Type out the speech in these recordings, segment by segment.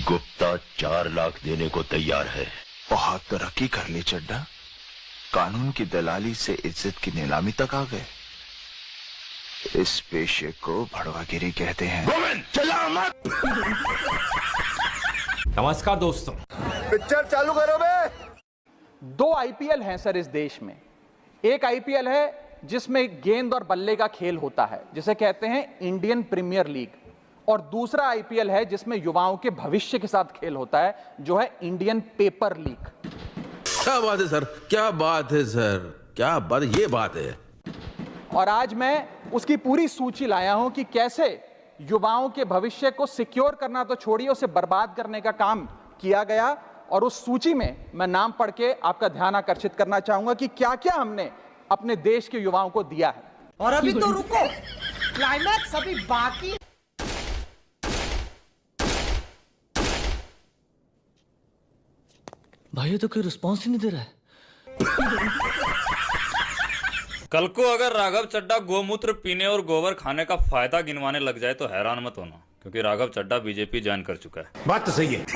गुप्ता 4 लाख देने को तैयार है। बहुत तरक्की कर ली चड्ढा, कानून की दलाली से इज्जत की नीलामी तक आ गए। इस पेशे को भड़वागिरी कहते हैं। गोविंद चला मत। नमस्कार दोस्तों, पिक्चर चालू करो बे। 2 आईपीएल हैं सर इस देश में। एक आईपीएल है जिसमें गेंद और बल्ले का खेल होता है, जिसे कहते हैं इंडियन प्रीमियर लीग, और दूसरा आईपीएल है जिसमें युवाओं के भविष्य के साथ खेल होता है, जो है इंडियन पेपर लीग। क्या बात है सर, क्या बात है सर, क्या बात, ये बात है। और आज मैं उसकी पूरी सूची लाया हूं कि कैसे युवाओं के भविष्य को सिक्योर करना तो छोड़िए, उसे बर्बाद करने का काम किया गया। और उस सूची में मैं नाम पढ़ के आपका ध्यान आकर्षित करना चाहूंगा कि क्या क्या हमने अपने देश के युवाओं को दिया है। और अभी तो रुको, क्लाइमैक्स अभी बाकी। भाई ये तो कोई रिस्पॉन्स ही नहीं दे रहा है। कल को अगर राघव चड्ढा गोमूत्र पीने और गोबर खाने का फायदा गिनवाने लग जाए तो हैरान मत होना, क्योंकि राघव चड्ढा बीजेपी ज्वाइन कर चुका है। बात तो सही है।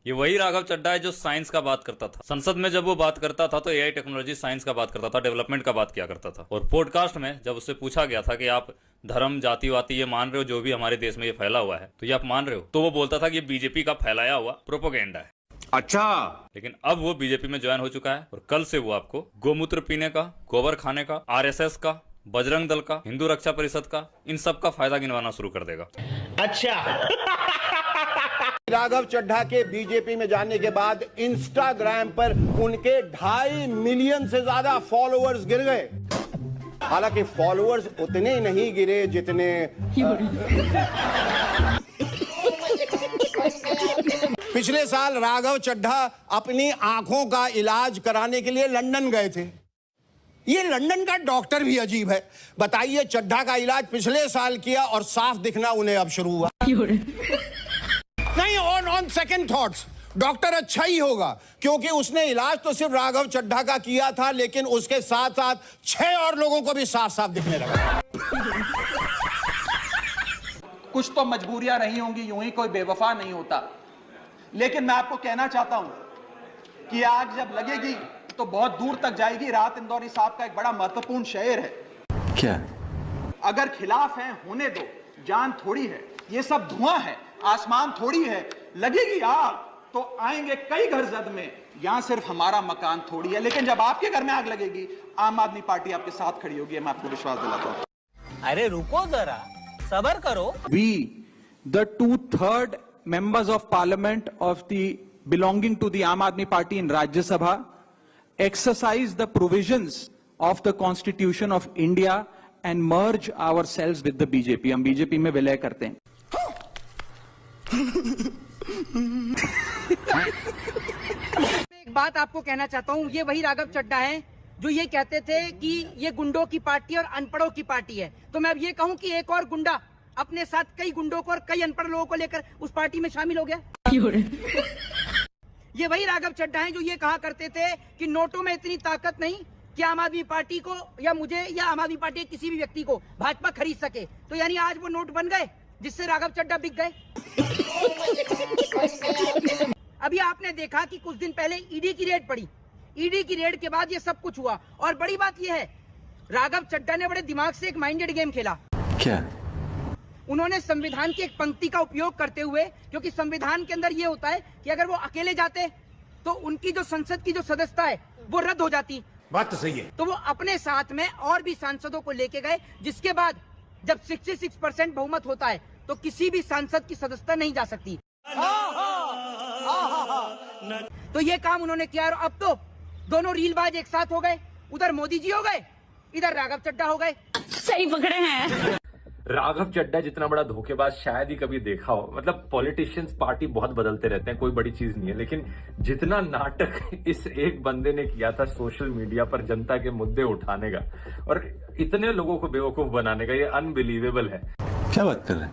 ये वही राघव चड्ढा है जो साइंस का बात करता था। संसद में जब वो बात करता था तो एआई टेक्नोलॉजी साइंस का बात करता था, डेवलपमेंट का बात किया करता था। और पॉडकास्ट में जब उससे पूछा गया था कि आप धर्म जाति वाति ये मान रहे हो, जो भी हमारे देश में ये फैला हुआ है, तो ये आप मान रहे हो, तो वो बोलता था कि ये बीजेपी का फैलाया हुआ प्रोपोगेंडा है। अच्छा, लेकिन अब वो बीजेपी में ज्वाइन हो चुका है और कल से वो आपको गोमूत्र पीने का, गोबर खाने का, आरएसएस का, बजरंग दल का, हिंदू रक्षा परिषद का, इन सब का फायदा गिनवाना शुरू कर देगा। अच्छा। राघव चड्ढा के बीजेपी में जाने के बाद इंस्टाग्राम पर उनके 2.5 मिलियन से ज्यादा फॉलोअर्स गिर गए। हालांकि फॉलोअर्स उतने नहीं गिरे जितने पिछले साल राघव चड्ढा अपनी आंखों का इलाज कराने के लिए लंदन गए थे। ये लंदन का डॉक्टर भी अजीब है। बताइए, चड्ढा का इलाज पिछले साल किया और साफ दिखना उन्हें अब शुरू हुआ। नहीं, ऑन सेकंड थॉट्स डॉक्टर अच्छा ही होगा, क्योंकि उसने इलाज तो सिर्फ राघव चड्ढा का किया था, लेकिन उसके साथ साथ 6 और लोगों को भी साफ साफ दिखने लगा। कुछ तो मजबूरियां रही होंगी, यूं ही कोई बेवफा नहीं होता। लेकिन मैं आपको कहना चाहता हूं कि आग जब लगेगी तो बहुत दूर तक जाएगी। राहत इंदौरी साहब का एक बड़ा महत्वपूर्ण शेर है। क्या? अगर खिलाफ है होने दो, जान थोड़ी है, ये सब धुआं है, आसमान थोड़ी है, लगेगी आग तो आएंगे कई घर जद में, यहां सिर्फ हमारा मकान थोड़ी है। लेकिन जब आपके घर में आग लगेगी, आम आदमी पार्टी आपके साथ खड़ी होगी, मैं आपको विश्वास दिलाता हूं। अरे रुको जरा, सबर करो। We, the 2/3 members of parliament of the belonging to the Aam Aadmi Party in Rajya Sabha, exercise the provisions of the Constitution of India and merge ourselves with the BJP. हम बीजेपी में विलय करते हैं। एक बात आपको कहना चाहता हूँ, ये वही राघव चड्ढा है जो ये कहते थे कि ये गुंडों की पार्टी और अनपढ़ों की पार्टी है। तो मैं अब ये कहूँ कि एक और गुंडा अपने साथ कई गुंडों को और कई अनपढ़ लोगों को लेकर उस पार्टी में शामिल हो गया। ये वही राघव चड्ढा है जो ये कहा करते थे कि नोटों में इतनी ताकत नहीं कि आम आदमी पार्टी को या मुझे या आम आदमी पार्टी के किसी भी व्यक्ति को भाजपा खरीद सके। तो यानी आज वो नोट बन गए जिससे राघव चड्ढा बिक गए। अभी आपने देखा कि कुछ दिन पहले ईडी की रेड पड़ी। ईडी की रेड के बाद ये सब कुछ हुआ। और बड़ी बात ये है, राघव चड्ढा ने बड़े दिमाग से एक माइंडेड गेम खेला। क्या? उन्होंने संविधान की एक पंक्ति का उपयोग करते हुए, क्योंकि संविधान के अंदर ये होता है कि अगर वो अकेले जाते तो उनकी जो संसद की जो सदस्यता है वो रद्द हो जाती। बात तो सही है। तो वो अपने साथ में और भी सांसदों को लेके गए, जिसके बाद जब 66% बहुमत होता है तो किसी भी सांसद की सदस्यता नहीं जा सकती। तो ये काम उन्होंने किया और अब तो दोनों रीलबाज एक साथ हो गए। उधर मोदी जी हो गए, इधर राघव चड्ढा हो गए। सही पकड़े हैं। राघव चड्ढा जितना बड़ा धोखेबाज शायद ही कभी देखा हो। मतलब पॉलिटिशियंस पार्टी बहुत बदलते रहते हैं, कोई बड़ी चीज नहीं है, लेकिन जितना नाटक इस एक बंदे ने किया था सोशल मीडिया पर जनता के मुद्दे उठाने का और इतने लोगों को बेवकूफ बनाने का, ये अनबिलीवेबल है। क्या बात कर रहे हैं?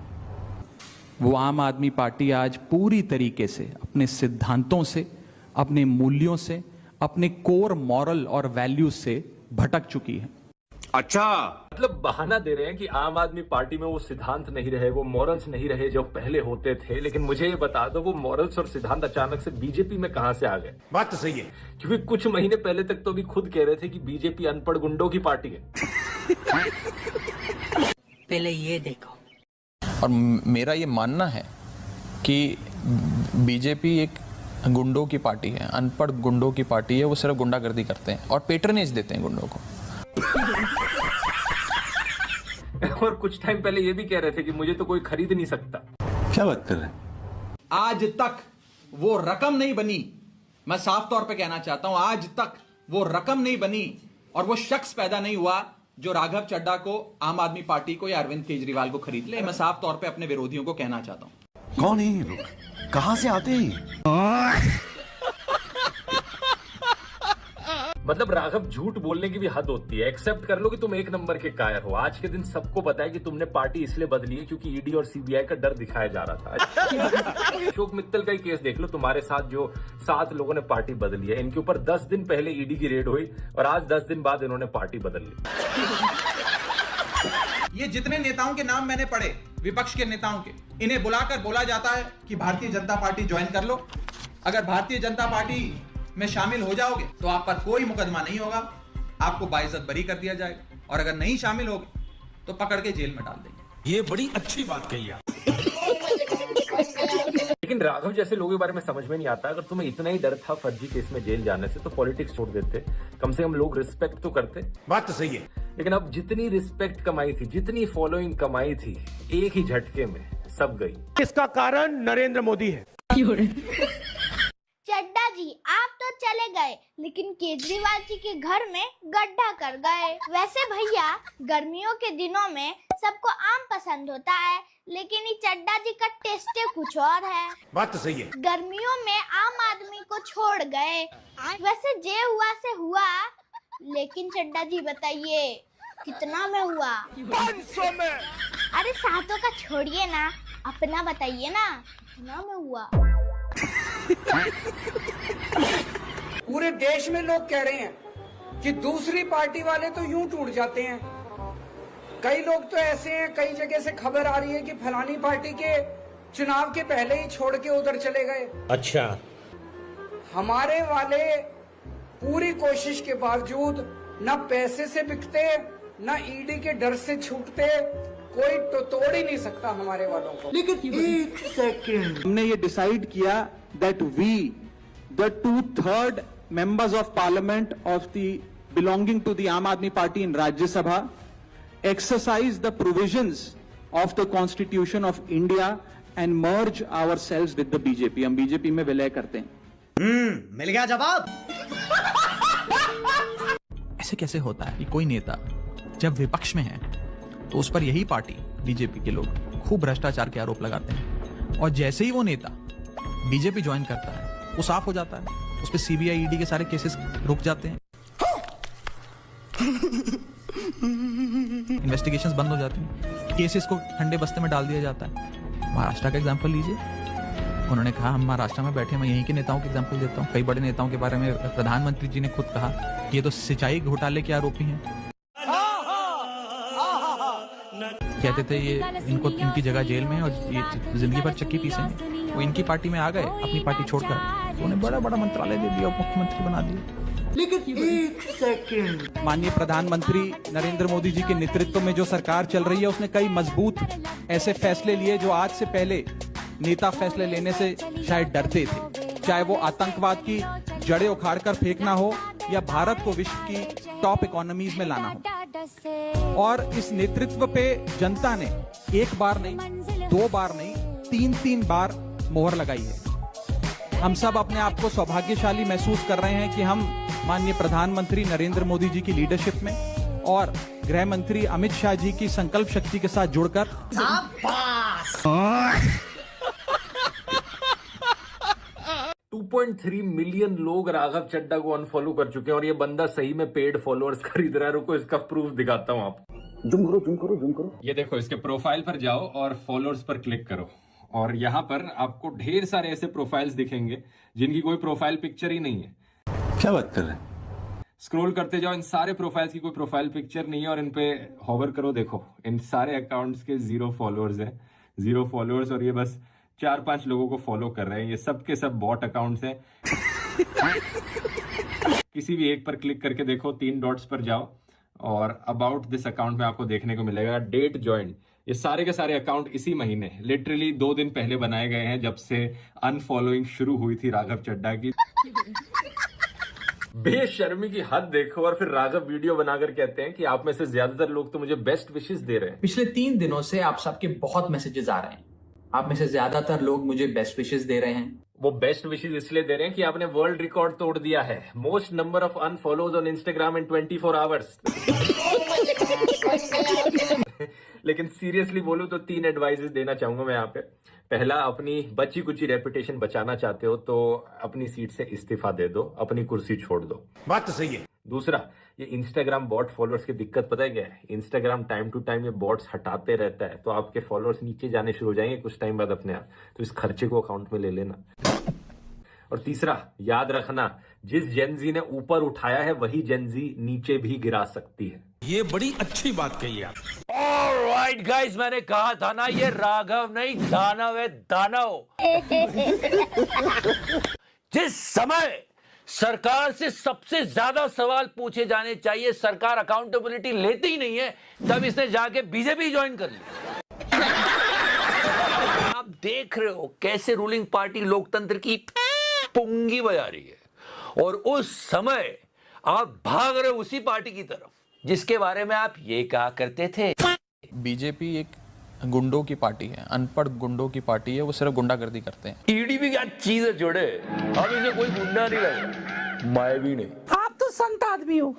वो आम आदमी पार्टी आज पूरी तरीके से अपने सिद्धांतों से, अपने मूल्यों से, अपने कोर मॉरल और वैल्यूज से भटक चुकी है। अच्छा, मतलब बहाना दे रहे हैं कि आम आदमी पार्टी में वो सिद्धांत नहीं रहे, वो मॉरल्स नहीं रहे जो पहले होते थे। लेकिन मुझे ये बता दो, वो मॉरल्स और सिद्धांत अचानक से बीजेपी में कहां से आ गए? बात तो सही है, क्योंकि कुछ महीने पहले तक तो भी खुद कह रहे थे कि बीजेपी अनपढ़ गुंडों की पार्टी है। पहले ये देखो। और मेरा ये मानना है कि बीजेपी एक गुंडों की पार्टी है, अनपढ़ गुंडों की पार्टी है। वो सिर्फ गुंडागर्दी करते हैं और पेट्रनेज देते हैं गुंडों को। और कुछ टाइम पहले ये भी कह रहे थे कि मुझे तो कोई खरीद नहीं सकता। क्या बात कर रहे हैं? आज तक वो रकम नहीं बनी, मैं साफ तौर पे कहना चाहता हूं, आज तक वो रकम नहीं बनी और वो शख्स पैदा नहीं हुआ जो राघव चड्ढा को, आम आदमी पार्टी को या अरविंद केजरीवाल को खरीद ले। मैं साफ तौर पे अपने विरोधियों को कहना चाहता हूं। कौन है ये लोग? कहां से आते हैं? मतलब राघव, झूठ बोलने की भी हद होती है। एक्सेप्ट कर लो कि तुम एक नंबर के कायर हो। आज के दिन सबको पता है कि तुमने पार्टी इसलिए बदली है क्योंकि ईडी और सीबीआई का डर दिखाया जा रहा था। अशोक मित्तल का ही केस देख लो, तुम्हारे साथ जो 7 लोगों ने पार्टी बदली है, इनके ऊपर 10 दिन पहले ईडी की रेड हुई और आज 10 दिन बाद इन्होंने पार्टी बदल ली। ये जितने नेताओं के नाम मैंने पढ़े, विपक्ष के नेताओं के, इन्हें बुलाकर बोला जाता है कि भारतीय जनता पार्टी ज्वाइन कर लो। अगर भारतीय जनता पार्टी में शामिल हो जाओगे तो आप पर कोई मुकदमा नहीं होगा, आपको बाइज्जत बरी कर दिया जाएगा, और अगर नहीं शामिल होगे तो पकड़ के जेल में डाल देंगे। ये बड़ी अच्छी बात कही आप। लेकिन राघव जैसे लोगों के बारे में समझ में नहीं आता। अगर तुम्हें इतना ही डर था फर्जी केस में जेल जाने से तो पॉलिटिक्स छोड़ देते, कम से कम लोग रिस्पेक्ट तो करते। बात तो सही है। लेकिन अब जितनी रिस्पेक्ट कमाई थी, जितनी फॉलोइंग कमाई थी, एक ही झटके में सब गई। इसका कारण नरेंद्र मोदी है। चड्ढा जी आप तो चले गए, लेकिन केजरीवाल जी के घर में गड्ढा कर गए। वैसे भैया, गर्मियों के दिनों में सबको आम पसंद होता है, लेकिन ये चड्ढा जी का टेस्ट कुछ और है। बात तो सही है। गर्मियों में आम आदमी को छोड़ गए। वैसे जे हुआ से हुआ, लेकिन चड्ढा जी बताइए कितना में हुआ? 500 में। अरे सातों का छोड़िए ना, अपना बताइए ना कितना में हुआ? पूरे देश में लोग कह रहे हैं कि दूसरी पार्टी वाले तो यूं टूट जाते हैं। कई लोग तो ऐसे हैं, कई जगह से खबर आ रही है कि फलानी पार्टी के चुनाव के पहले ही छोड़ के उधर चले गए। अच्छा, हमारे वाले पूरी कोशिश के बावजूद न पैसे से बिकते, न ईडी के डर से छूटते, कोई तो तोड़ ही नहीं सकता हमारे वालों को। लेकिन एक सेकंड, हमने ये डिसाइड किया that we, the 2/3 members of parliament of the belonging to the Aam Aadmi Party in Rajya Sabha, exercise the provisions of the Constitution of India and merge ourselves with the BJP. हम BJP में विलय करते हैं। मिल गया जवाब। ऐसे कैसे होता है कि कोई नेता जब विपक्ष में है तो उस पर यही पार्टी बीजेपी के लोग खूब भ्रष्टाचार के आरोप लगाते हैं, और जैसे ही वो नेता बीजेपी ज्वाइन करता है वो साफ हो जाता है, उस पर सीबीआई ईडी के सारे केसेस रुक जाते हैं, इन्वेस्टिगेशंस बंद हो जाते हैं, केसेस को ठंडे बस्ते में डाल दिया जाता है। महाराष्ट्र का एग्जांपल लीजिए, उन्होंने कहा हम महाराष्ट्र में बैठे, मैं यहीं के नेताओं के एग्जांपल देता हूँ। कई बड़े नेताओं के बारे में प्रधानमंत्री जी ने खुद कहा ये तो सिंचाई घोटाले के आरोपी हैं। कहते थे ये इनको, इनकी जगह जेल में, और ये जिंदगी भर चक्की पीसेंगे। वो इनकी पार्टी में आ गए अपनी पार्टी छोड़कर, तो उन्हें बड़ा बड़ा मंत्रालय दे दिया, मुख्यमंत्री बना दिया। लेकिन एक सेकंड, माननीय प्रधानमंत्री नरेंद्र मोदी जी के नेतृत्व में जो सरकार चल रही है, उसने कई मजबूत ऐसे फैसले लिए जो आज से पहले नेता फैसले लेने से शायद डरते थे। चाहे वो आतंकवाद की जड़ें उखाड़कर फेंकना हो या भारत को विश्व की टॉप इकोनॉमीज में लाना हो। और इस नेतृत्व पे जनता ने एक बार नहीं, 2 बार नहीं, 3 बार मोहर लगाई है। हम सब अपने आप को सौभाग्यशाली महसूस कर रहे हैं कि हम माननीय प्रधानमंत्री नरेंद्र मोदी जी की लीडरशिप में और गृह मंत्री अमित शाह जी की संकल्प शक्ति के साथ जुड़कर 2.3 मिलियन लोग राघव चड्ढा को अनफॉलो कर चुके हैं और ये बंदा सही में पेड फॉलोअर्स खरीद रहा है। रुको इसका प्रूफ दिखाता हूँ आपको। जूम करो, जूम करो, जूम करो। ये देखो, इसके प्रोफाइल पर जाओ और फॉलोअर्स पर क्लिक करो, और यहाँ पर आपको ढेर सारे ऐसे प्रोफाइल्स दिखेंगे जिनकी कोई प्रोफाइल पिक्चर ही नहीं है। क्या बात कर रहे हैं? स्क्रॉल करते जाओ, इन सारे प्रोफाइल्स की कोई प्रोफाइल पिक्चर नहीं है और इन पे हॉवर करो, देखो इन सारे अकाउंट्स के 0 फॉलोअर्स हैं, 0 फॉलोअर्स, और ये बस 4-5 लोगों को फॉलो कर रहे हैं। ये सब के सब बॉट अकाउंट्स हैं। किसी भी एक पर क्लिक करके देखो, 3 डॉट्स पर जाओ और अबाउट दिस अकाउंट में आपको देखने को मिलेगा डेट ज्वाइन। ये सारे के सारे अकाउंट इसी महीने लिटरली 2 दिन पहले बनाए गए हैं, जब से अनफॉलोइंग शुरू हुई थी राघव चड्ढा की। बेशर्मी की हद देखो। और फिर राघव वीडियो बनाकर कहते हैं कि आप में से ज्यादातर लोग तो मुझे बेस्ट विशेस दे रहे हैं। पिछले 3 दिनों से आप सबके बहुत मैसेजेस आ रहे हैं। आप में से ज्यादातर लोग मुझे बेस्ट विशेस दे रहे हैं। वो बेस्ट विशेस इसलिए दे रहे हैं कि आपने वर्ल्ड रिकॉर्ड तोड़ दिया है, most number of अनफॉलोज on Instagram in 24 hours. लेकिन सीरियसली बोलूं तो 3 एडवाइजेस देना चाहूंगा मैं यहाँ पे। पहला, अपनी बची कुची रेपुटेशन बचाना चाहते हो तो अपनी सीट से इस्तीफा दे दो, अपनी कुर्सी छोड़ दो। बात तो सही है। दूसरा, ये इंस्टाग्राम बॉट फॉलोअर्स की दिक्कत पता है क्या है? इंस्टाग्राम टाइम टू टाइम ये बॉट्स हटाते रहता है, तो आपके फॉलोअर्स नीचे जाने शुरू हो जाएंगे कुछ टाइम बाद अपने आप। तो इस खर्चे को अकाउंट में ले लेना। और तीसरा, याद रखना, जिस जेनजी ने ऊपर उठाया है वही जेनजी नीचे भी गिरा सकती है। ये बड़ी अच्छी बात कही आप। ऑलराइट गाइस, मैंने कहा था ना ये राघव नहीं दानव है, दानव। जिस समय सरकार से सबसे ज्यादा सवाल पूछे जाने चाहिए, सरकार अकाउंटेबिलिटी लेती ही नहीं है, तब इसने जाके बीजेपी ज्वाइन कर लिया। आप देख रहे हो कैसे रूलिंग पार्टी लोकतंत्र की पुंगी बजा रही है, और उस समय आप भाग रहे हो उसी पार्टी की तरफ जिसके बारे में आप ये कहा करते थे। बीजेपी एक गुंडों की पार्टी है, अनपढ़ गुंडों की पार्टी है। वो सिर्फ गुंडागर्दी करते हैं। ईडी भी क्या चीज है जोड़े, अब इसे कोई गुंडा नहीं लगा, मैं भी नहीं। आप तो संत आदमी हो।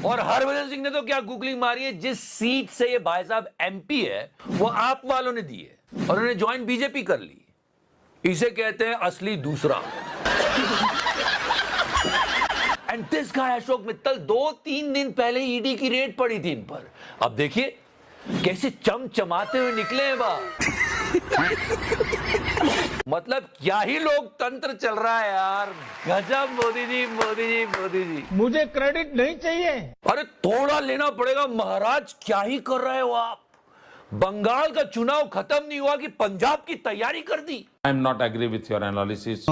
और हरभजन सिंह ने तो क्या गूगलिंग मारी है, जिस सीट से ये भाई साहब एमपी है वो आप वालों ने दी है और उन्होंने ज्वाइन बीजेपी कर ली। इसे कहते हैं असली दूसरा। And this guy Ashok Mittal 2-3 दिन पहले ईडी की रेड पड़ी थी इन पर। अब देखिए कैसे चमचमाते हुए निकले हैं बा। मतलब क्या ही लोकतंत्र चल रहा है यार, गजब। मोदी जी, मोदी जी, मोदी जी, मुझे क्रेडिट नहीं चाहिए। अरे थोड़ा लेना पड़ेगा महाराज, क्या ही कर रहे हो आप। बंगाल का चुनाव खत्म नहीं हुआ कि पंजाब की तैयारी कर दी। I am not agree with your analysis.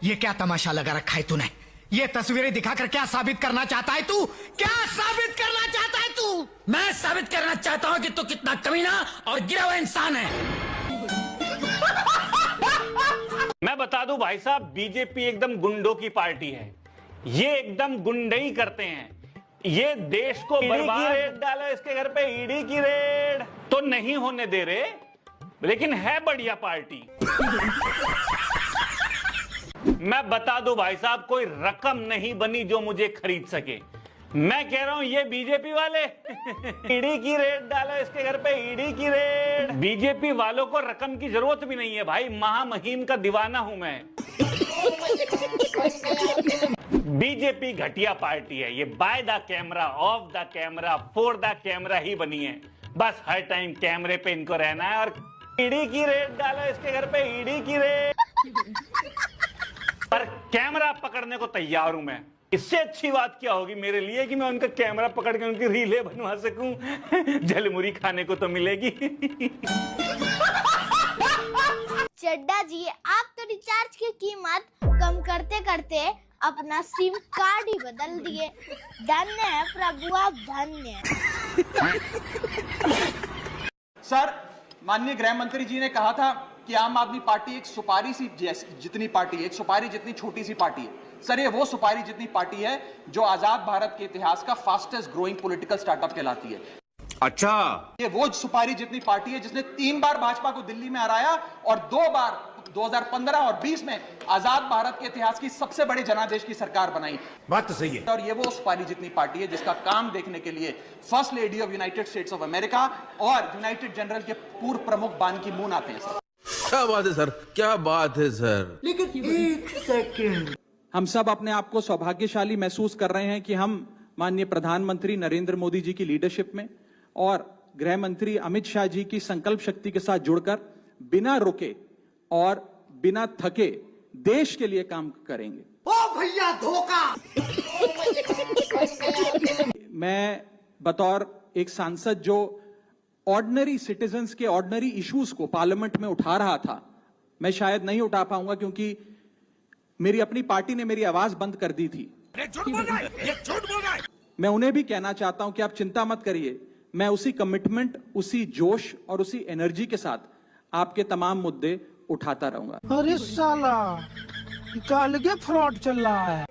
ये क्या तमाशा लगा रखा है तूने? ये तस्वीरें दिखाकर क्या साबित करना चाहता है तू? क्या साबित करना चाहता है तू? मैं साबित करना चाहता हूँ कि तू कितना कमीना और गिरा हुआ इंसान है। मैं बता दूं भाई साहब, बीजेपी एकदम गुंडों की पार्टी है। ये एकदम गुंडई करते हैं। ये देश को बर्बाद। रेड डाला इसके घर पे, ईडी की रेड तो नहीं होने दे रहे, लेकिन है बढ़िया पार्टी। मैं बता दूं भाई साहब, कोई रकम नहीं बनी जो मुझे खरीद सके। मैं कह रहा हूं ये बीजेपी वाले ईडी की रेड डाला इसके घर पे, ईडी की रेड। बीजेपी वालों को रकम की जरूरत भी नहीं है भाई, महामहिम का दीवाना हूं मैं। बीजेपी घटिया पार्टी है। ये by the camera, of the camera, for the camera ही बनी है। बस हर टाइम कैमरे पे इनको रहना है। और ईडी की रेड डाला इसके घर पे, ईडी की रेड, पर कैमरा पकड़ने को तैयार हूं मैं। इससे अच्छी बात क्या होगी मेरे लिए कि मैं उनका कैमरा पकड़ के उनकी रीलें बनवा सकूं। जलमुरी खाने को तो मिलेगी। चड्डा जी, आप तो रिचार्ज की कीमत कम करते करते अपना सिम कार्ड ही बदल दिए। धन्य है प्रभु, आप धन्य है। सर, माननीय गृह मंत्री जी ने कहा था कि आम आदमी पार्टी एक सुपारी सी जितनी पार्टी है, एक सुपारी जितनी छोटी सी पार्टी है। सर, ये वो सुपारी जितनी पार्टी है जो आजाद भारत के इतिहास का फास्टेस्ट ग्रोइंग पॉलिटिकल स्टार्टअप कहलाती है। अच्छा, ये वो सुपारी जितनी पार्टी है जिसने 3 बार भाजपा को दिल्ली में हराया और 2 बार 2015 और 20 में आजाद भारत के इतिहास की सबसे बड़े जनादेश की सरकार बनाई। बात तो सही है। और ये वो सुपारी जितनी पार्टी है जिसका काम देखने के लिए first lady of United states of America और यूनाइटेड जनरल के पूर्व प्रमुख बान की मून आते हैं। सर, क्या बात है सर, क्या बात है सर। लेकिन एक सेकंड, हम सब अपने आप को सौभाग्यशाली महसूस कर रहे हैं कि हम माननीय प्रधानमंत्री नरेंद्र मोदी जी की लीडरशिप में और गृह मंत्री अमित शाह जी की संकल्प शक्ति के साथ जुड़कर बिना रुके और बिना थके देश के लिए काम करेंगे। ओ भैया धोखा। मैं बतौर एक सांसद जो ऑर्डिनरी सिटीजन्स के ऑर्डिनरी इश्यूज को पार्लियामेंट में उठा रहा था, मैं शायद नहीं उठा पाऊंगा क्योंकि मेरी अपनी पार्टी ने मेरी आवाज बंद कर दी थी। मैं उन्हें भी कहना चाहता हूं कि आप चिंता मत करिए, मैं उसी कमिटमेंट, उसी जोश और उसी एनर्जी के साथ आपके तमाम मुद्दे उठाता रहूंगा। अरे साला, अलग फ्रॉड चल रहा है।